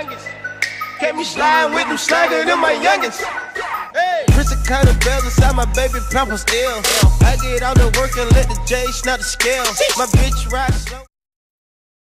youngest. Kept me sliding with them slangers and my youngest. Prince of kind of bells inside my baby pampers ill. I get out the work and let the J snap the scale. My bitch ride slow.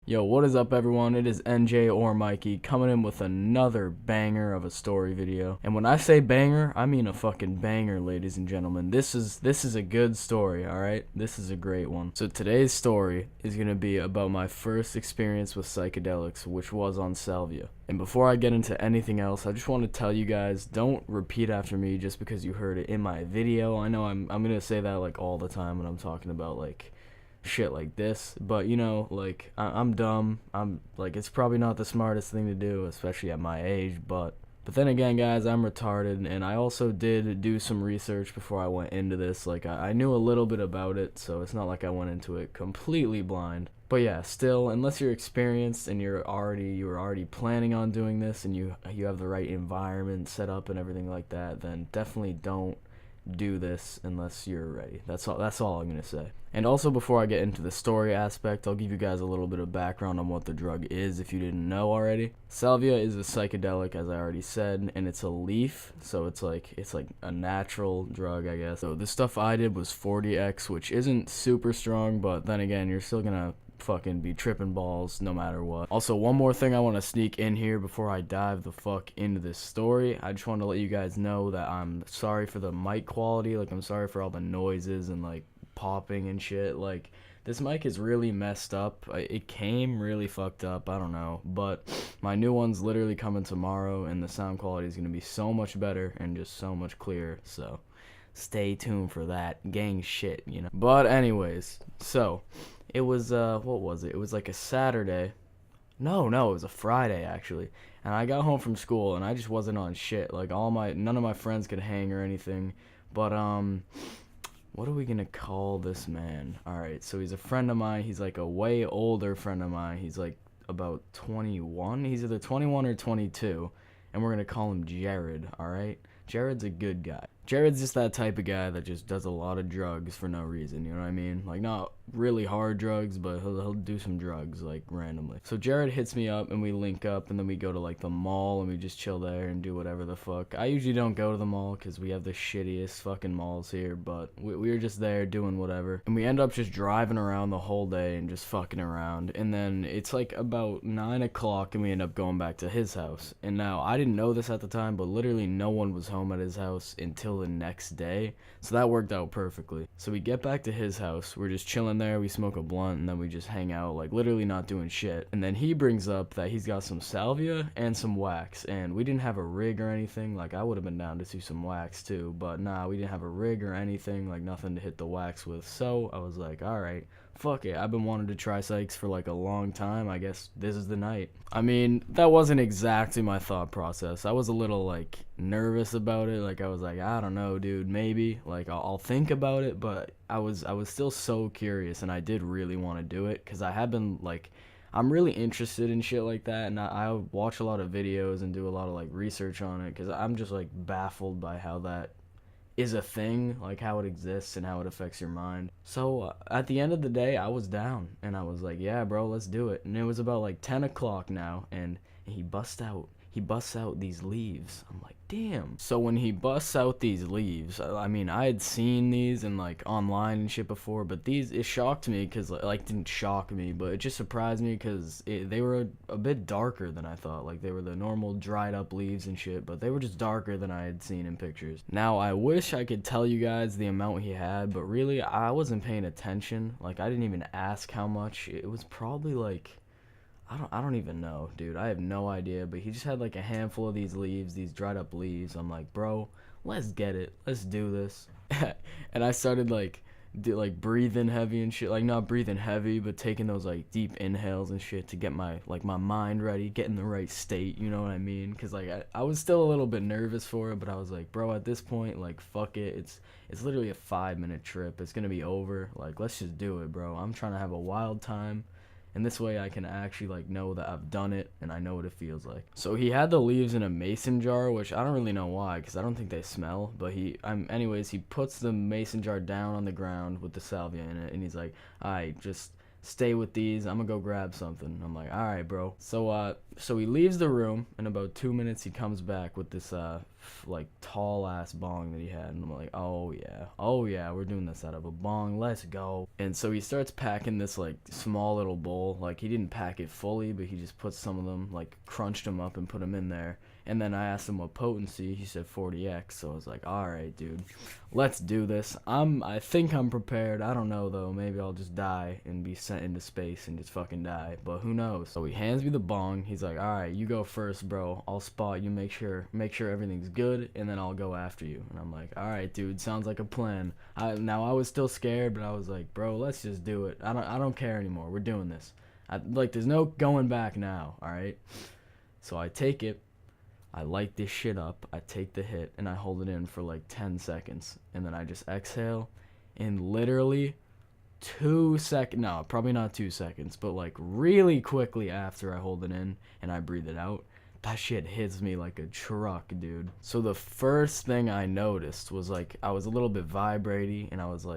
Yo, what is up everyone? It is NJ or Mikey coming in with another banger of a story video. And when I say banger, I mean a fucking banger, ladies and gentlemen. This is a good story, alright? This is a great one. So today's story is going to be about my first experience with psychedelics, which was on Salvia. And before I get into anything else, I just want to tell you guys, don't repeat after me just because you heard it in my video. I know I'm going to say that like all the time when I'm talking about like shit like this, but you know, like I'm dumb. I'm like, it's probably not the smartest thing to do, especially at my age, but then again, guys, I'm retarded, and I also did do some research before I went into this. Like I knew a little bit about it, so it's not like I went into it completely blind. But yeah, still, unless you're experienced and you were already planning on doing this and you have the right environment set up and everything like that, then definitely don't do this unless you're ready. That's all I'm gonna say. And also, before I get into the story aspect, I'll give you guys a little bit of background on what the drug is if you didn't know already. Salvia is a psychedelic, as I already said, and it's a leaf, so it's like a natural drug, I guess. So the stuff I did was 40x, which isn't super strong, but then again, you're still gonna fucking be tripping balls no matter what. Also, one more thing I want to sneak in here before I dive the fuck into this story. I just want to let you guys know that I'm sorry for the mic quality. Like, I'm sorry for all the noises and like popping and shit. Like, this mic is really messed up. It came really fucked up, I don't know, but my new one's literally coming tomorrow and the sound quality is going to be so much better and just so much clearer, so stay tuned for that gang shit, you know. But anyways, so it was what was it? It was like a Saturday. No, it was a Friday actually. And I got home from school and I just wasn't on shit. Like none of my friends could hang or anything. But what are we gonna call this man? Alright, so he's a friend of mine. He's like a way older friend of mine. He's like about 21. He's either 21 or 22. And we're gonna call him Jared, alright? Jared's a good guy. Jared's just that type of guy that just does a lot of drugs for no reason, you know what I mean? Like, not really hard drugs, but he'll do some drugs, like, randomly. So Jared hits me up, and we link up, and then we go to, like, the mall, and we just chill there and do whatever the fuck. I usually don't go to the mall, because we have the shittiest fucking malls here, but we were just there doing whatever. And we end up just driving around the whole day and just fucking around. And then it's, like, about 9 o'clock, and we end up going back to his house. And now, I didn't know this at the time, but literally no one was home at his house until the next day, so that worked out perfectly. So we get back to his house, we're just chilling there, we smoke a blunt, and then we just hang out, like literally not doing shit. And then he brings up that he's got some salvia and some wax, and we didn't have a rig or anything. Like, I would have been down to do some wax too, but nah, we didn't have a rig or anything, like nothing to hit the wax with. So I was like, alright, fuck it, I've been wanting to try psychs for like a long time, I guess this is the night. I mean, that wasn't exactly my thought process. I was a little like nervous about it. Like, I was like, I don't know, dude, maybe like I'll think about it, but I was still so curious, and I did really want to do it because I have been like, I'm really interested in shit like that, and I watch a lot of videos and do a lot of like research on it because I'm just like baffled by how that is a thing, like how it exists and how it affects your mind. So at the end of the day, I was down, and I was like, yeah, bro, let's do it. And it was about like 10 o'clock now, and he busts out these leaves. I'm like, damn. So when he busts out these leaves, I mean, I had seen these in like online and shit before, but it shocked me because like didn't shock me, but it just surprised me because they were a bit darker than I thought. Like, they were the normal dried up leaves and shit, but they were just darker than I had seen in pictures. Now, I wish I could tell you guys the amount he had, but really I wasn't paying attention. Like, I didn't even ask how much. It was probably like, I don't even know, dude. I have no idea, but he just had like a handful of these leaves, these dried up leaves. I'm like, bro, let's get it. Let's do this. And I started like breathing heavy and shit. Like, not breathing heavy, but taking those like deep inhales and shit to get my mind ready, get in the right state, you know what I mean? Cuz like I was still a little bit nervous for it, but I was like, bro, at this point, like, fuck it. It's literally a 5-minute trip. It's going to be over. Like, let's just do it, bro. I'm trying to have a wild time. And this way I can actually like know that I've done it and I know what it feels like. So he had the leaves in a mason jar, which I don't really know why, because I don't think they smell. But anyways, he puts the mason jar down on the ground with the salvia in it, and he's like, "Alright, just stay with these. I'm gonna go grab something. I'm like, all right, bro. So he leaves the room. In about 2 minutes, he comes back with this like tall ass bong that he had, and I'm like, oh yeah, we're doing this out of a bong. Let's go. And so he starts packing this like small little bowl. Like he didn't pack it fully, but he just put some of them, like crunched them up and put them in there. And then I asked him what potency. He said 40x. So I was like, all right, dude, let's do this. I think I'm prepared. I don't know though. Maybe I'll just die and be sent into space and just fucking die. But who knows? So he hands me the bong. He's like, all right, you go first, bro. I'll spot you. Make sure everything's good, and then I'll go after you. And I'm like, all right, dude. Sounds like a plan. Now I was still scared, but I was like, bro, let's just do it. I don't care anymore. We're doing this. There's no going back now. All right. So I take it. I light this shit up, I take the hit, and I hold it in for like 10 seconds. And then I just exhale, and literally 2 seconds, no, probably not 2 seconds, but like really quickly after I hold it in and I breathe it out, that shit hits me like a truck, dude. So the first thing I noticed was like, I was a little bit vibrating, and I was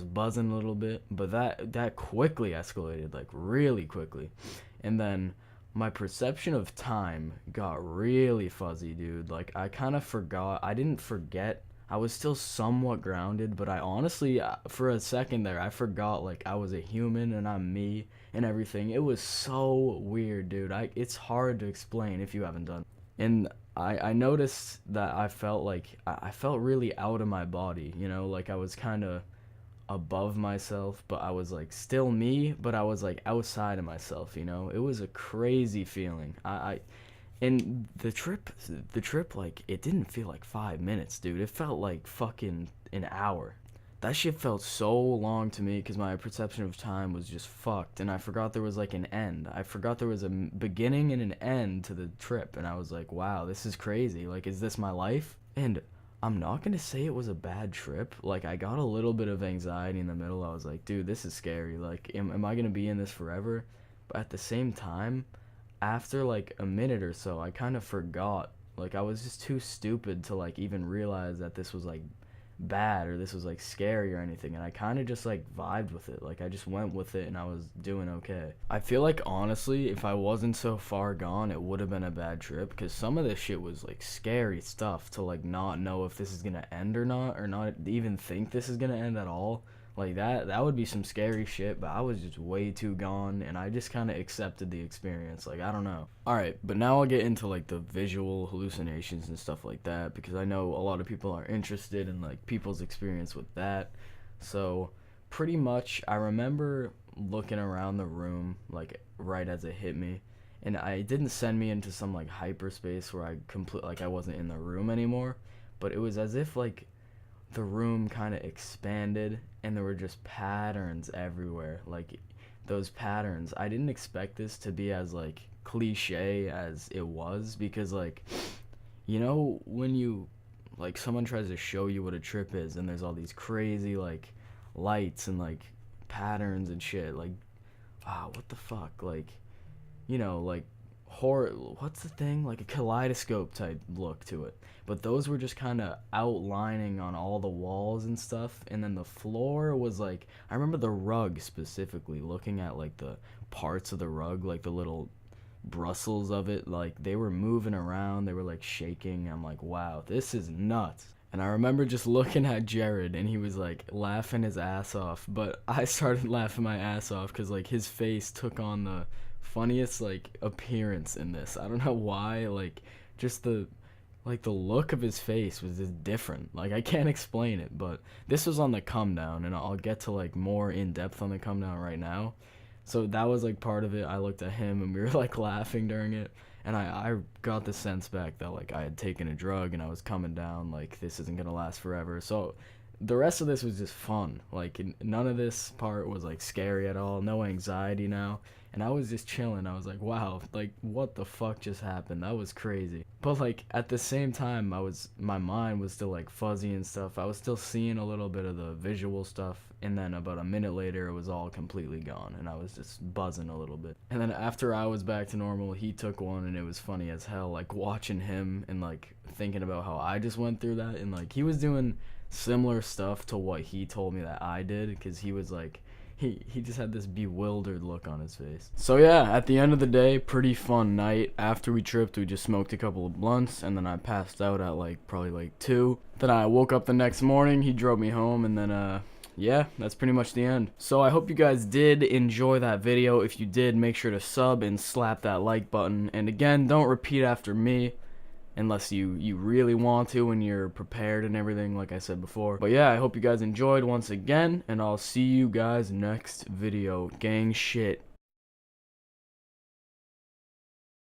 buzzing a little bit, but that quickly escalated, like really quickly. And then my perception of time got really fuzzy, dude. Like, I kind of forgot. I didn't forget. I was still somewhat grounded, but I honestly, for a second there, I forgot, like, I was a human and I'm me and everything. It was so weird, dude. It's hard to explain if you haven't done it. And I noticed that I felt like, I felt really out of my body, you know? Like, I was kind of above myself, but I was like still me, but I was like outside of myself, you know? It was a crazy feeling. And the trip, like, it didn't feel like 5 minutes, dude. It felt like fucking an hour. That shit felt so long to me because my perception of time was just fucked, and I forgot there was like an end. I forgot there was a beginning and an end to the trip, and I was like, wow, this is crazy. Like, is this my life? And I'm not going to say it was a bad trip. Like, I got a little bit of anxiety in the middle. I was like, dude, this is scary. Like, am I going to be in this forever? But at the same time, after, like, a minute or so, I kind of forgot. Like, I was just too stupid to, like, even realize that this was, like, bad or this was, like, scary or anything. And I kind of just, like, vibed with it. Like, I just went with it and I was doing okay. I feel like, honestly, if I wasn't so far gone, it would have been a bad trip, because some of this shit was, like, scary stuff to, like, not know if this is gonna end or not even think this is gonna end at all. Like, that would be some scary shit, but I was just way too gone, and I just kind of accepted the experience. Like, I don't know. Alright, but now I'll get into, like, the visual hallucinations and stuff like that, because I know a lot of people are interested in, like, people's experience with that. So, pretty much, I remember looking around the room, like, right as it hit me, and it didn't send me into some, like, hyperspace where I wasn't in the room anymore, but it was as if, like, the room kind of expanded and there were just patterns everywhere. Like, those patterns, I didn't expect this to be as, like, cliche as it was, because, like, you know, when you, like, someone tries to show you what a trip is and there's all these crazy, like, lights and, like, patterns and shit, like, what the fuck, like, you know, like, horror, what's the thing, like a kaleidoscope type look to it, but those were just kind of outlining on all the walls and stuff. And then the floor was like, I remember the rug specifically, looking at, like, the parts of the rug, like the little bristles of it, like, they were moving around, they were, like, shaking. I'm like, wow, this is nuts. And I remember just looking at Jared, and he was, like, laughing his ass off, but I started laughing my ass off because, like, his face took on the funniest, like, appearance in this. I don't know why, like, just the look of his face was just different. Like, I can't explain it, but this was on the come down, and I'll get to, like, more in depth on the come down right now. So that was, like, part of it. I looked at him and we were, like, laughing during it, and I got the sense back that, like, I had taken a drug and I was coming down, like, this isn't gonna last forever. So the rest of this was just fun. Like, none of this part was, like, scary at all. No anxiety now. And I was just chilling. I was like, wow, like, what the fuck just happened? That was crazy. But, like, at the same time, my mind was still, like, fuzzy and stuff. I was still seeing a little bit of the visual stuff. And then about a minute later, it was all completely gone. And I was just buzzing a little bit. And then after I was back to normal, he took one, and it was funny as hell. Like, watching him and, like, thinking about how I just went through that. And, like, he was doing similar stuff to what he told me that I did, because he was, like, He just had this bewildered look on his face. So yeah, at the end of the day, pretty fun night. After we tripped, we just smoked a couple of blunts, and then I passed out at probably 2. Then I woke up the next morning, he drove me home, and then yeah, that's pretty much the end. So I hope you guys did enjoy that video. If you did, make sure to sub and slap that like button. And again, don't repeat after me unless you really want to and you're prepared and everything, like I said before. But yeah, I hope you guys enjoyed once again, and I'll see you guys next video. Gang shit.